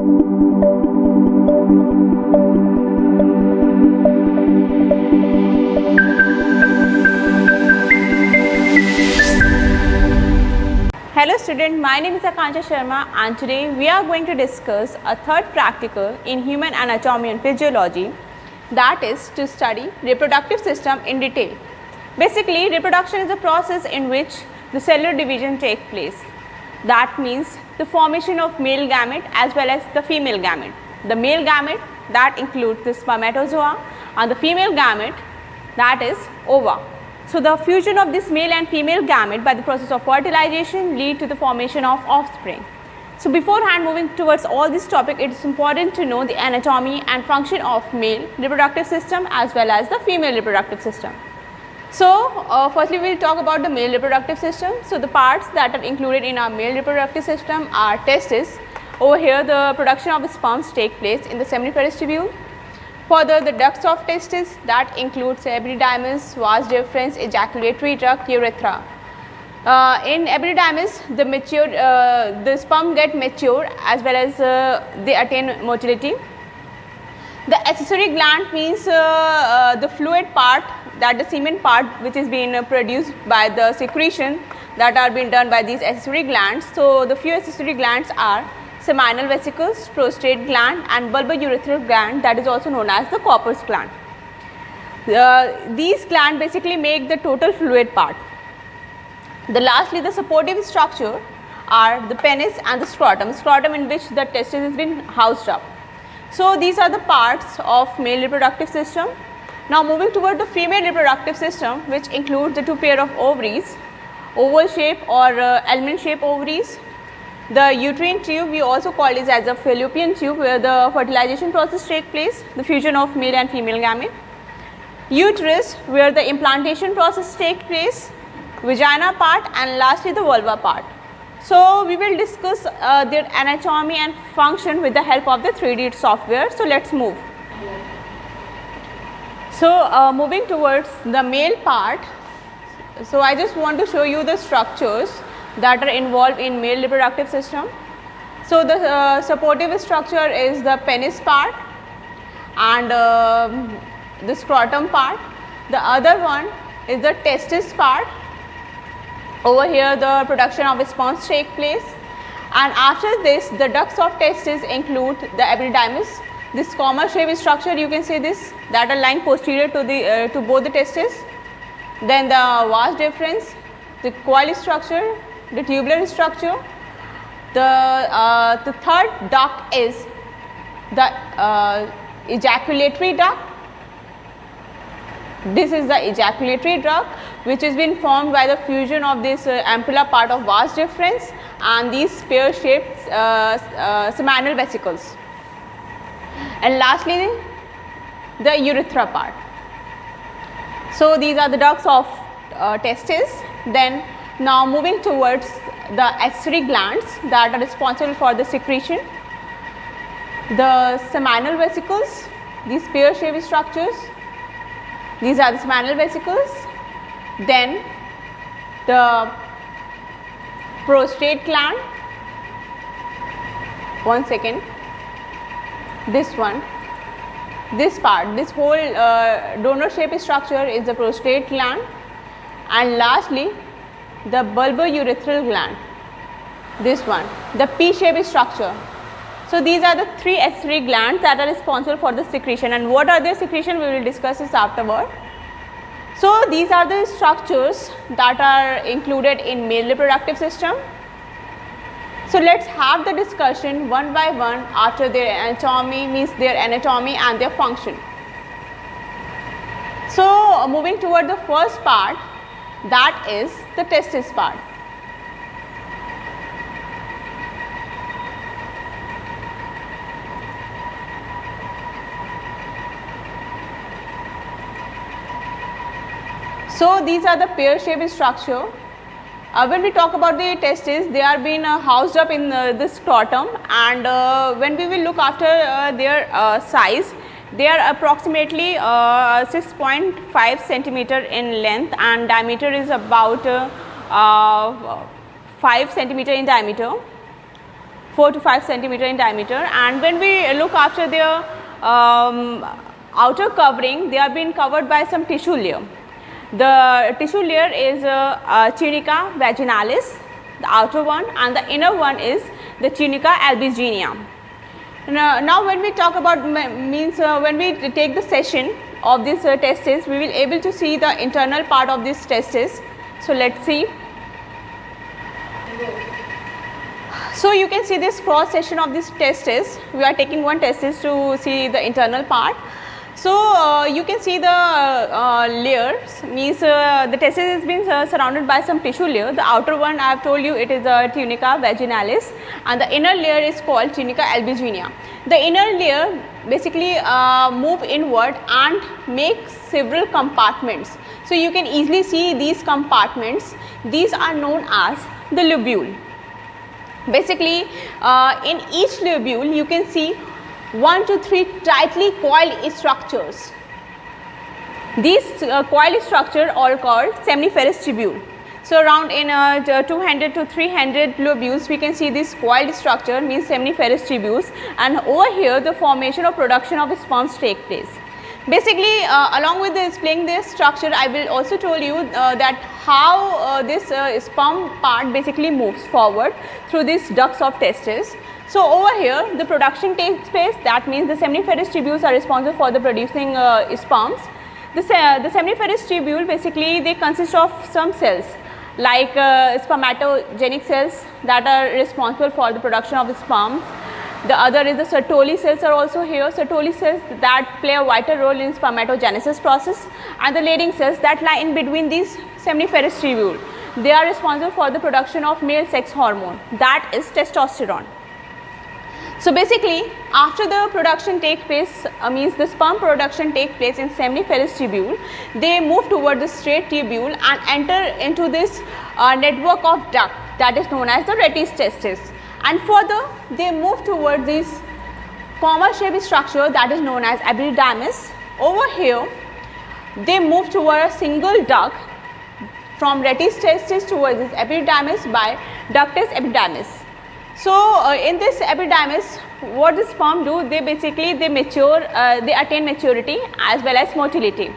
Hello student, my name is Akansha Sharma and today we are going to discuss a third practical in human anatomy and physiology, that is to study reproductive system in detail. Basically, reproduction is a process in which the cellular division takes place. That means the formation of male gamete as well as the female gamete. The male gamete that includes the spermatozoa and the female gamete that is ova. So, the fusion of this male and female gamete by the process of fertilization lead to the formation of offspring. So, beforehand moving towards all this topic, it is important to know the anatomy and function of male reproductive system as well as the female reproductive system. So, firstly we will talk about the male reproductive system. So, the parts that are included in our male reproductive system are testes. Over here the production of sperms take place in the seminiferous tubule. Further, the ducts of testes that includes epididymis, vas deferens, ejaculatory duct, urethra. In epididymis, the sperm get mature as well as they attain motility. The accessory gland means the fluid part, that the semen part which is being produced by the secretion that are being done by these accessory glands. So, the few accessory glands are seminal vesicles, prostate gland and bulbourethral gland, that is also known as the Cowper's gland. These glands basically make the total fluid part. Lastly, the supportive structure are the penis and the scrotum in which the testis has been housed up. So, these are the parts of male reproductive system. Now, moving toward the female reproductive system, which includes the two pair of ovaries, oval shape or almond shape ovaries. The uterine tube we also call it as a fallopian tube, where the fertilization process takes place, the fusion of male and female gamete. Uterus, where the implantation process takes place, vagina part and lastly the vulva part. So, we will discuss their anatomy and function with the help of the 3D software. So, let us move. So, moving towards the male part. So, I just want to show you the structures that are involved in male reproductive system. So, the supportive structure is the penis part and the scrotum part. The other one is the testis part. Over here the production of sperms take place, and after this the ducts of testis include the epididymis. This comma shaped structure, you can see this, that are lying posterior to the to both the testes. Then the vas deferens, the coil structure, the tubular structure. The third duct is the ejaculatory duct. This is the ejaculatory duct which has been formed by the fusion of this ampulla part of vas deferens and these pear shaped seminal vesicles. And lastly the urethra part. So, these are the ducts of testes. Then now moving towards the accessory glands that are responsible for the secretion. The seminal vesicles, these pear shaped structures, these are the seminal vesicles. Then the prostate gland, one second, this one, this part, this whole donor shaped structure is the prostate gland, and lastly the bulbourethral gland, this one, the P shaped structure. So, these are the three accessory glands that are responsible for the secretion, and what are their secretion we will discuss this afterward. So, these are the structures that are included in male reproductive system. So, let us have the discussion one by one after their anatomy, means their anatomy and their function. So, moving toward the first part, that is the testis part. So, these are the pear shaped structure. When we talk about the testes, they are being housed up in this scrotum, and when we will look after their size, they are approximately 6.5 centimeter in length and diameter is about 5 centimeter in diameter. 4 to 5 centimeter in diameter, and when we look after their outer covering, they are being covered by some tissue layer. The tissue layer is tunica vaginalis, the outer one, and the inner one is the tunica albuginea. Now when we talk about when we take the session of this testis, we will able to see the internal part of this testis. So let's see. So you can see this cross section of this testis. We are taking one testis to see the internal part. So you can see the layers, means the testis has been surrounded by some tissue layer. The outer one, I have told you, it is a tunica vaginalis, and the inner layer is called tunica albuginea. The inner layer basically move inward and make several compartments. So you can easily see these compartments. These are known as the lobule. Basically in each lobule you can see 1 to 3 tightly coiled structures. These coiled structures are called seminiferous tubule. So around in 200 to 300 lobules we can see this coiled structure, means seminiferous tubules, and over here the formation or production of sperms take place. Basically along with explaining this structure, I will also tell you that how this sperm part basically moves forward through these ducts of testis. So over here the production takes place, that means the seminiferous tubules are responsible for the producing sperms. The seminiferous tubule basically they consist of some cells like spermatogenic cells that are responsible for the production of the sperms. The other is the Sertoli cells are also here. Sertoli cells that play a vital role in spermatogenesis process, and the Leydig cells that lie in between these seminiferous tubule. They are responsible for the production of male sex hormone, that is testosterone. So basically after the production take place, means the sperm production take place in seminiferous tubule, they move toward the straight tubule and enter into this network of duct that is known as the Rettis testis, and further they move towards this comma shaped structure that is known as epididymis. Over here they move toward a single duct from Rettis testis towards this epididymis by ductus epididymis. So in this epididymis, what the sperm do, they basically they mature, they attain maturity as well as motility.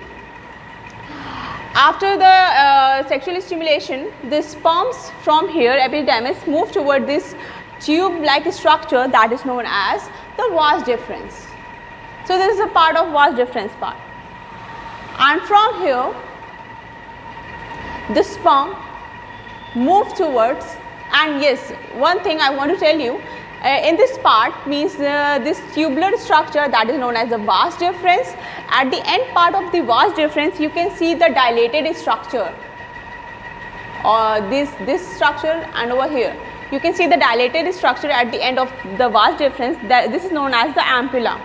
After the sexual stimulation, the sperms from here epididymis move toward this tube like structure that is known as the vas deferens. So this is a part of vas deferens part, and from here the sperm move towards, and yes, one thing I want to tell you, in this part means this tubular structure that is known as the vas deferens. At the end part of the vas deferens you can see the dilated structure, or this structure, and over here you can see the dilated structure at the end of the vas deferens. That this is known as the ampulla,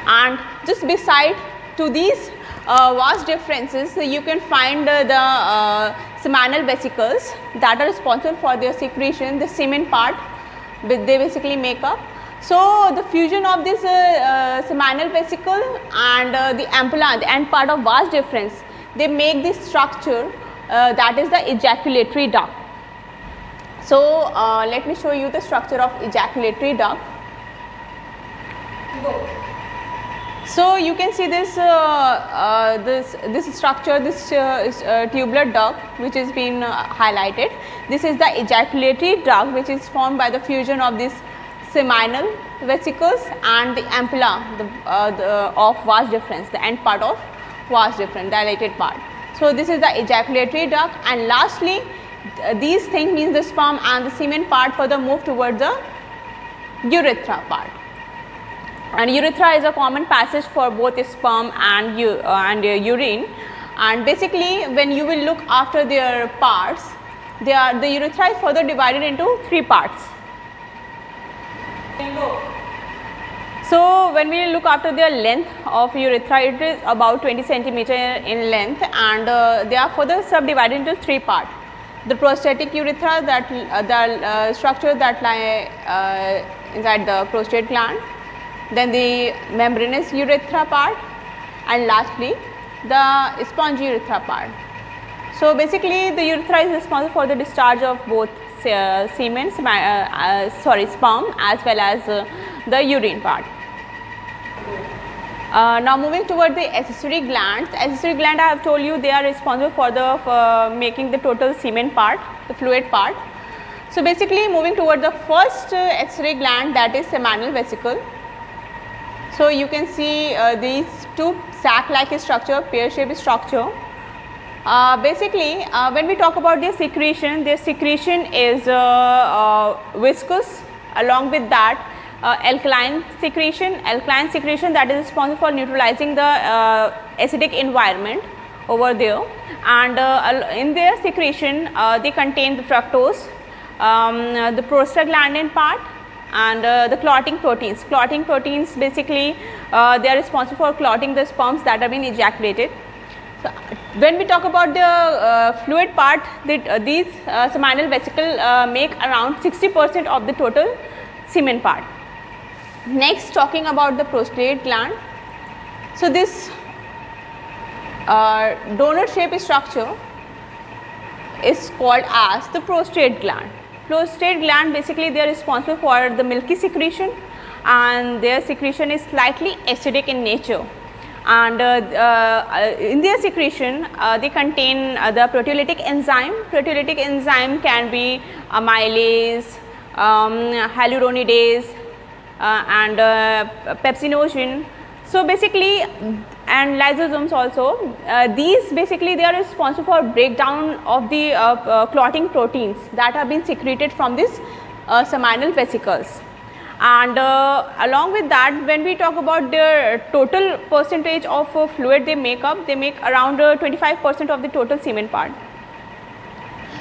and just beside to these vas deferences you can find the seminal vesicles that are responsible for their secretion, the semen part they basically make up. So the fusion of this seminal vesicle and the ampulla, the end part of vas deferens, they make this structure that is the ejaculatory duct. So let me show you the structure of ejaculatory duct. So you can see this this structure, this tubular duct which is been highlighted. This is the ejaculatory duct which is formed by the fusion of this seminal vesicles and the ampulla of vas deferens, the end part of vas deferens, dilated part. So this is the ejaculatory duct, and lastly these things means the sperm and the semen part further move towards the urethra part. And urethra is a common passage for both sperm and urine, and basically when you will look after their parts, the urethra is further divided into 3 parts. So when we look after the length of urethra, it is about 20 centimeter in length, and they are further subdivided into 3 parts. The prostatic urethra, that the structure that lie inside the prostate gland, then the membranous urethra part, and lastly the spongy urethra part. So basically the urethra is responsible for the discharge of both semen, sperm, as well as the urine part. Now moving toward the accessory glands. Accessory gland, I have told you, they are responsible for the making the total semen part, the fluid part. So basically moving toward the first accessory gland, that is seminal vesicle. So you can see these two sac-like structure, pear-shaped structure. Basically when we talk about their secretion is viscous. Along with that alkaline secretion that is responsible for neutralizing the acidic environment over there, and in their secretion they contain the fructose, the prostaglandin part, and the clotting proteins. Clotting proteins, basically they are responsible for clotting the sperms that have been ejaculated. So when we talk about the fluid part, these seminal vesicle make around 60% of the total semen part. Next, talking about the prostate gland. So this donut shaped structure is called as the prostate gland. Prostate gland, basically they are responsible for the milky secretion, and their secretion is slightly acidic in nature, and in their secretion they contain the proteolytic enzyme. Proteolytic enzyme can be amylase, hyaluronidase, and pepsinogen. So basically, and lysosomes also, these basically they are responsible for breakdown of the clotting proteins that have been secreted from this seminal vesicles. And along with that, when we talk about their total percentage of fluid they make around 25% of the total semen part.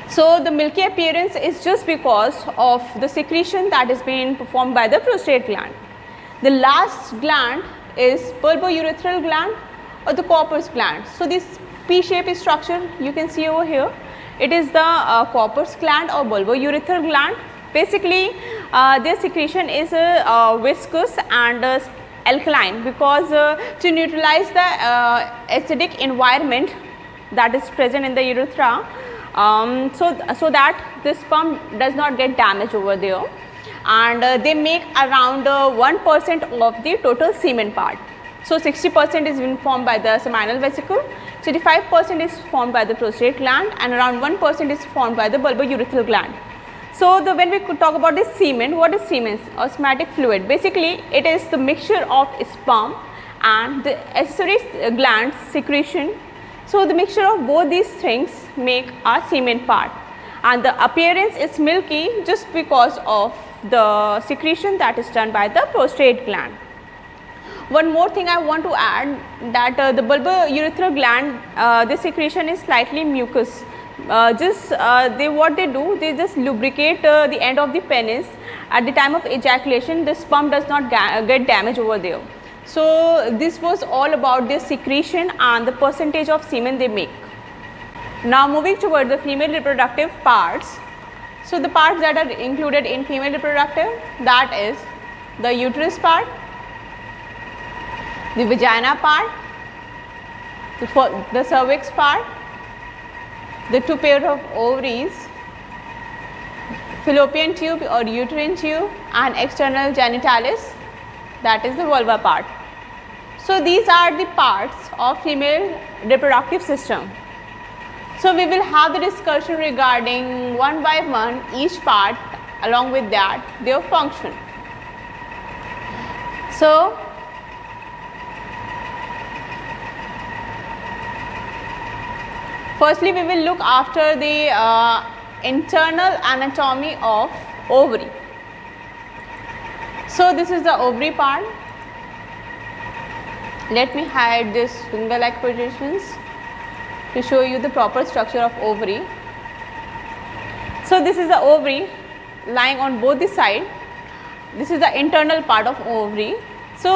So the milky appearance is just because of the secretion that is being performed by the prostate gland. The last gland is bulbourethral gland or the Cowper's gland. So this P-shaped structure you can see over here, it is the Cowper's gland or bulbourethral gland. Basically their secretion is viscous and alkaline, because to neutralize the acidic environment that is present in the urethra, so that the sperm does not get damaged over there, and they make around 1% of the total semen part. So 60% is formed by the seminal vesicle, 35% is formed by the prostate gland, and around 1% is formed by the bulbourethral gland. So when we could talk about the semen, what is semen? Osmotic fluid. Basically it is the mixture of sperm and the accessory gland secretion. So the mixture of both these things make a semen part, and the appearance is milky just because of the secretion that is done by the prostate gland. One more thing I want to add, that the bulbourethral gland, the secretion is slightly mucus. What they do, they just lubricate the end of the penis. At the time of ejaculation, the sperm does not get damaged over there. So this was all about their secretion and the percentage of semen they make. Now moving toward the female reproductive parts. So the parts that are included in female reproductive, that is the uterus part, the vagina part, the cervix part, the two pair of ovaries, fallopian tube or uterine tube, and external genitalis, that is the vulva part. So these are the parts of female reproductive system. So we will have the discussion regarding one by one each part, along with that their function. So firstly we will look after the internal anatomy of ovary. So this is the ovary part. Let me hide this finger like projections to show you the proper structure of ovary. So this is the ovary lying on both the side. This is the internal part of ovary. So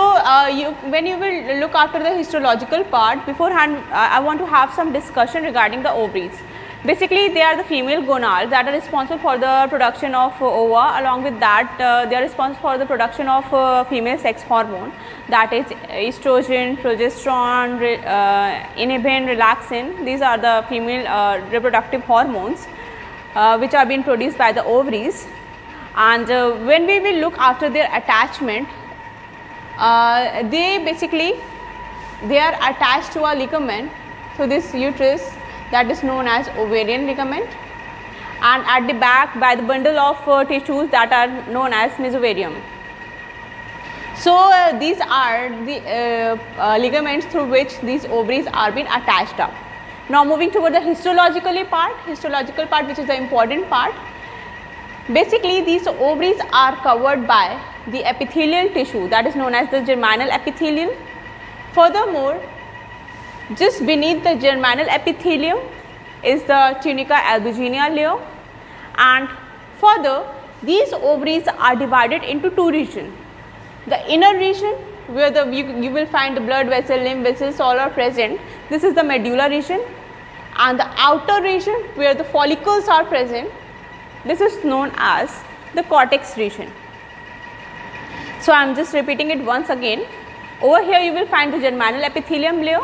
when you will look after the histological part, beforehand I want to have some discussion regarding the ovaries. Basically they are the female gonads that are responsible for the production of ova. Along with that they are responsible for the production of female sex hormone, that is estrogen, progesterone, inhibin, relaxin. These are the female reproductive hormones. which are being produced by the ovaries. And when we will look after their attachment, they are attached to a ligament to this uterus that is known as ovarian ligament, and at the back by the bundle of tissues that are known as mesovarium. So these are the ligaments through which these ovaries are being attached up. Now moving toward the histological part, which is the important part. Basically these ovaries are covered by the epithelial tissue that is known as the germinal epithelium. Furthermore, just beneath the germinal epithelium is the tunica albuginea layer, and further these ovaries are divided into two regions. The inner region where you will find the blood vessel, lymph vessels all are present, this is the medulla region, and the outer region where the follicles are present, this is known as the cortex region. So I am just repeating it once again. Over here you will find the germinal epithelium layer,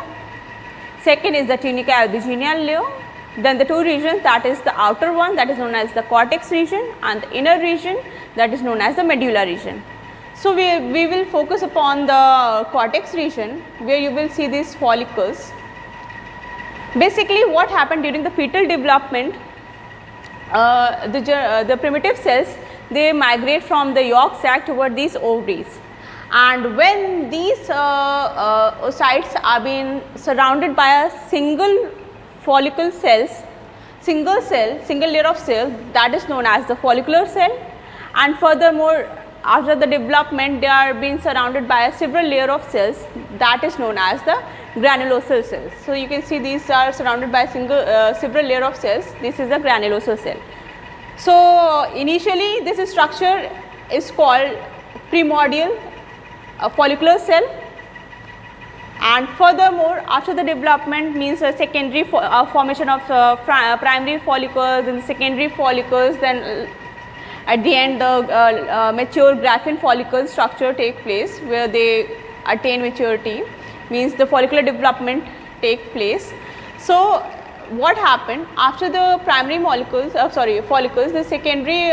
second is the tunica albuginea layer, then the two regions, that is the outer one that is known as the cortex region, and the inner region that is known as the medulla region. So we will focus upon the cortex region where you will see these follicles. Basically what happened during the fetal development, the primitive cells, they migrate from the yolk sac toward these ovaries, and when these oocytes are being surrounded by a single follicle cells, single layer of cells, that is known as the follicular cell, and furthermore after the development they are being surrounded by a several layer of cells that is known as the granulosal cells. So you can see these are surrounded by several layer of cells, this is the granulosal cell. So initially this structure is called primordial follicular cell, and furthermore after the development means a secondary formation of primary follicles and secondary follicles, then at the end the mature graphene follicle structure take place where they attain maturity, means the follicular development take place. So what happened after the primary follicles, the secondary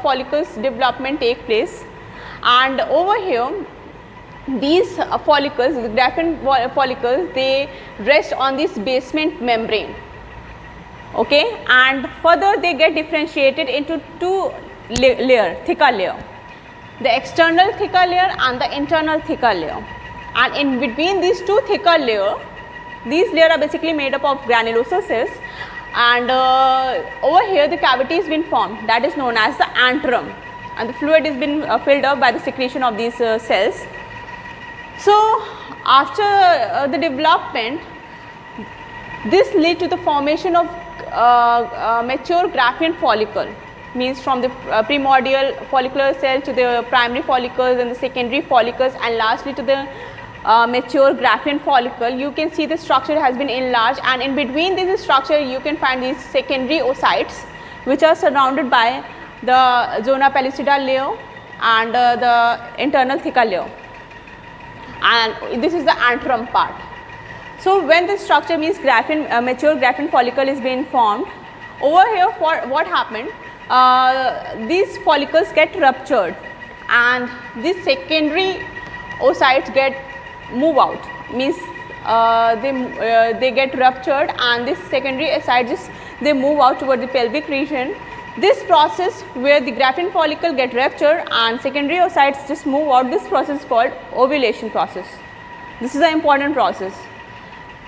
follicles development take place, and over here these follicles, the graphene follicles, they rest on this basement membrane, okay, and further they get differentiated into two thicker layer, the external thicker layer and the internal thicker layer, and in between these two thicker layer, these layers are basically made up of granulosal cells, and over here the cavity has been formed that is known as the antrum, and the fluid has been filled up by the secretion of these cells. So after the development, this lead to the formation of mature graphene follicle, means from the primordial follicular cell to the primary follicles and the secondary follicles, and lastly to the mature graphene follicle. You can see the structure has been enlarged, and in between this structure you can find these secondary oocytes which are surrounded by the zona pellucida layer and the internal thicker layer, and this is the antrum part. So when this structure means mature graphene follicle is being formed, over here for what happened, these follicles get ruptured and these secondary oocytes get move out, means they get ruptured and this secondary oocytes they move out toward the pelvic region. This process where the graphene follicle get ruptured and secondary oocytes just move out, this process is called ovulation process. This is an important process.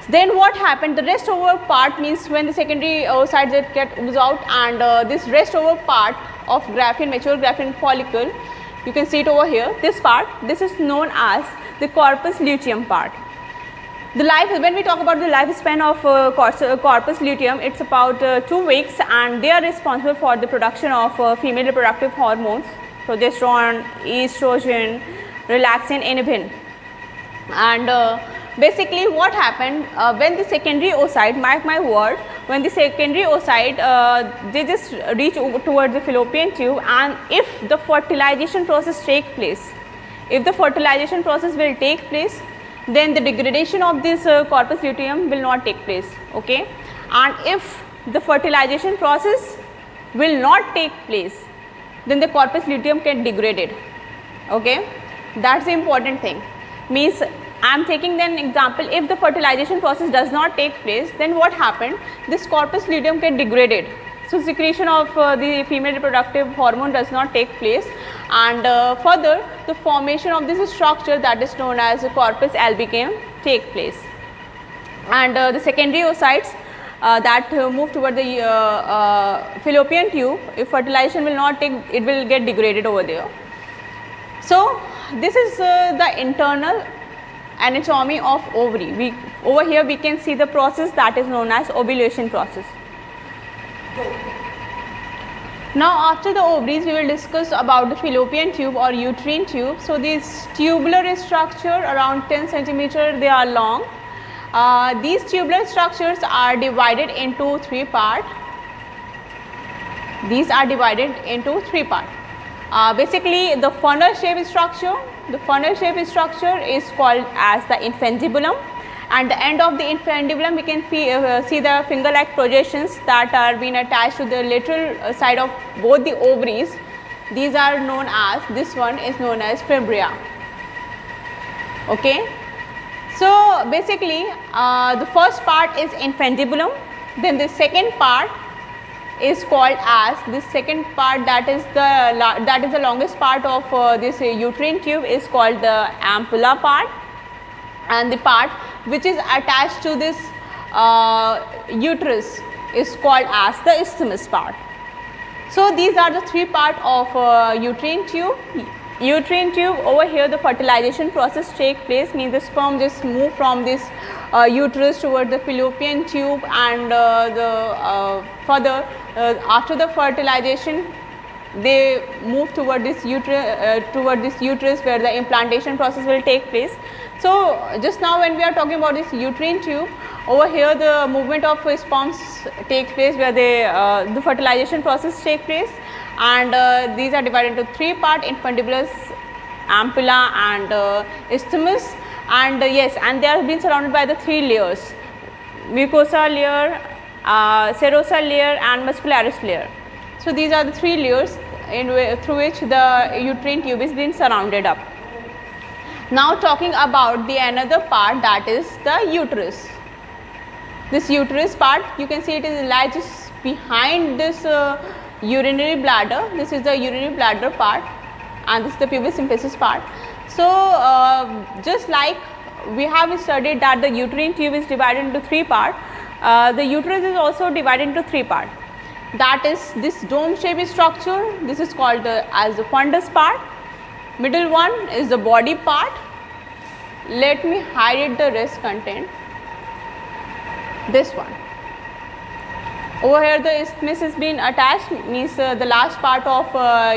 Then what happened, the rest over part means when the secondary oocytes get oozed out, and this rest over part of mature graphene follicle, you can see it over here, this part, this is known as the corpus luteum part. When we talk about the lifespan of corpus luteum, it's about 2 weeks, and they are responsible for the production of female reproductive hormones, progesterone, estrogen, relaxin, inhibin. And basically what happened, when the secondary oocyte, mark my word, when the secondary oocyte they just reach towards the fallopian tube, and if the fertilization process take place, if the fertilization process will take place, then the degradation of this corpus luteum will not take place, okay. And if the fertilization process will not take place, then the corpus luteum can degraded. Okay, that's the important thing. Means I am taking an example, if the fertilization process does not take place, then what happened? This corpus luteum get degraded. So secretion of the female reproductive hormone does not take place, and further the formation of this structure that is known as the corpus albicans take place, and the secondary oocytes that move toward the fallopian tube, if fertilization will not take, it will get degraded over there. So this is the internal anatomy of ovary. Over here we can see the process that is known as ovulation process. Now after the ovaries we will discuss about the fallopian tube or uterine tube. So this tubular structure around 10 centimeter they are long. These tubular structures are divided into three parts. These are divided into three parts. Basically the funnel shape structure. The funnel shape structure is called as the infundibulum. At the end of the infundibulum we can see the finger like projections that are being attached to the lateral side of both the ovaries. These are known as, this one is known as fibria. Okay. So basically the first part is infundibulum, then the second part is called as, this second part that is the longest part of this uterine tube is called the ampulla part, and the part which is attached to this uterus is called as the isthmus part. So these are the three parts of uterine tube. Uterine tube, over here the fertilization process take place, means the sperm just move from this uterus toward the fallopian tube, and further after the fertilization they move toward this uterus where the implantation process will take place. So just now when we are talking about this uterine tube, over here the movement of sperms take place where the fertilization process take place, and these are divided into three parts: infundibulus, ampulla and isthmus, and yes, and they are being surrounded by the three layers: mucosa layer, serosal layer and muscularis layer. So these are the three layers through which the uterine tube is being surrounded up. Now talking about the another part, that is the uterus. This uterus part, you can see it is lies just behind this urinary bladder. This is the urinary bladder part, and this is the pubis symphysis part. So just like we have studied that the uterine tube is divided into three parts, the uterus is also divided into three parts. That is this dome shaped structure, this is called as the fundus part. Middle one is the body part. Let me highlight the rest content. This one. Over here the isthmus is being attached, means the last part of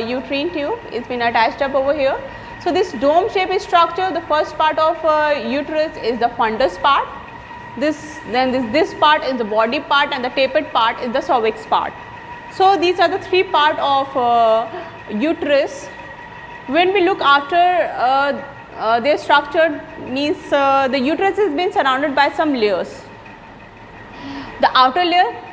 uterine tube is been attached up over here. So this dome shaped structure, the first part of uterus is the fundus part. This part is the body part, and the tapered part is the cervix part. So these are the three parts of uterus. When we look after their structure, means the uterus has been surrounded by some layers. The outer layer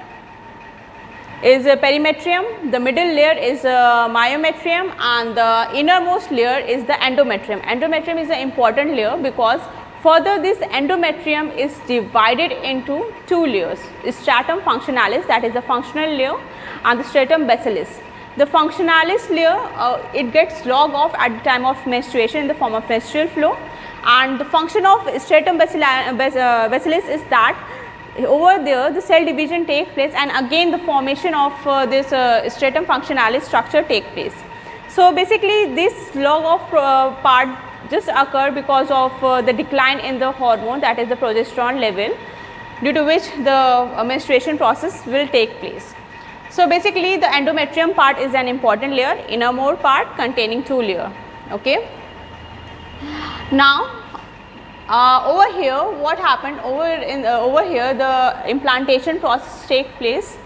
is a perimetrium, the middle layer is a myometrium, and the innermost layer is the endometrium. Endometrium is an important layer because further this endometrium is divided into two layers: stratum functionalis, that is the functional layer, and the stratum basilis. The functionalis layer it gets log off at the time of menstruation in the form of menstrual flow, and the function of stratum basilis is that over there the cell division takes place, and again the formation of this stratum functionalis structure take place. So basically this log off part just occur because of the decline in the hormone, that is the progesterone level, due to which the menstruation process will take place. So basically the endometrium part is an important layer, innermost part containing two layers. Okay. Now over here what happened, over here the implantation process take place,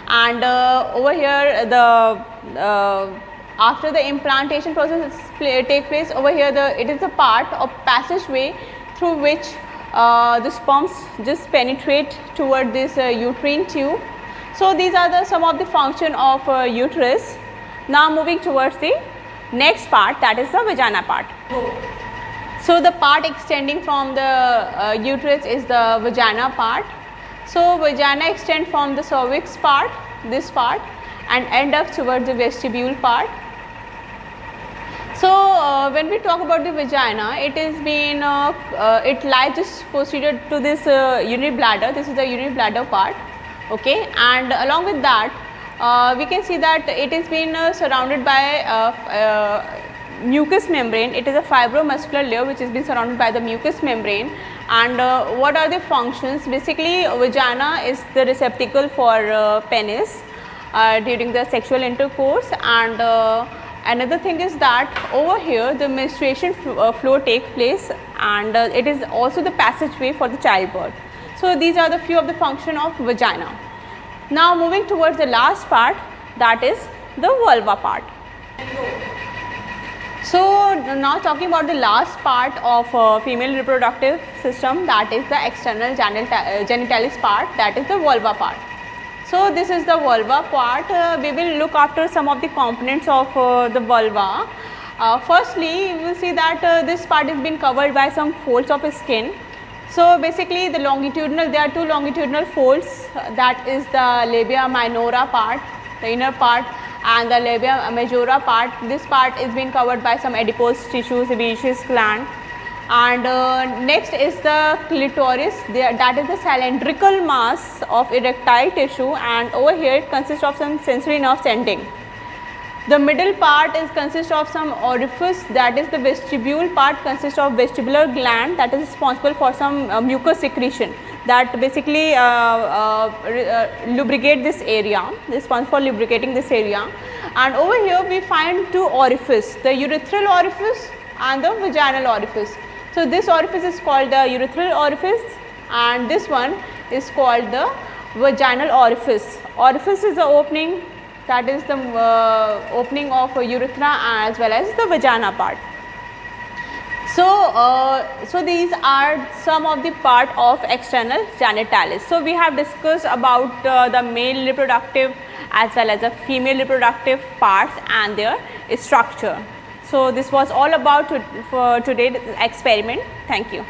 and over here the after the implantation process take place, over here it is a part of passageway through which the sperms just penetrate toward this uterine tube. So these are the some of the function of uterus. Now moving towards the next part, that is the vagina part. So the part extending from the uterus is the vagina part. So vagina extend from the cervix part, this part, and end up towards the vestibule part. So when we talk about the vagina, it is been it lies just posterior to this urinary bladder. This is the urinary bladder part, okay, and along with that we can see that it is been surrounded by mucous membrane. It is a fibromuscular layer which has been surrounded by the mucous membrane. And what are the functions? Basically, vagina is the receptacle for penis during the sexual intercourse, and another thing is that over here the menstruation flow takes place, and it is also the passageway for the childbirth. So these are the few of the function of vagina. Now moving towards the last part, that is the vulva part. So now talking about the last part of female reproductive system, that is the external genitalis part, that is the vulva part. So this is the vulva part. We will look after some of the components of the vulva. Firstly, you will see that this part is been covered by some folds of skin. So basically the longitudinal, there are two longitudinal folds, that is the labia minora part, the inner part, and the labia majora part. This part is being covered by some adipose tissue, sebaceous gland. And next is the clitoris, that is the cylindrical mass of erectile tissue, and over here it consists of some sensory nerves ending. The middle part consists of some orifice, that is the vestibule part consists of vestibular gland that is responsible for some mucus secretion that basically lubricate this area, responsible for lubricating this area. And over here we find two orifices, the urethral orifice and the vaginal orifice. So this orifice is called the urethral orifice, and this one is called the vaginal orifice. Orifice is the opening, that is the opening of urethra as well as the vagina part. So these are some of the part of external genitalis. So we have discussed about the male reproductive as well as the female reproductive parts and their structure. So this was all about for today's experiment. Thank you.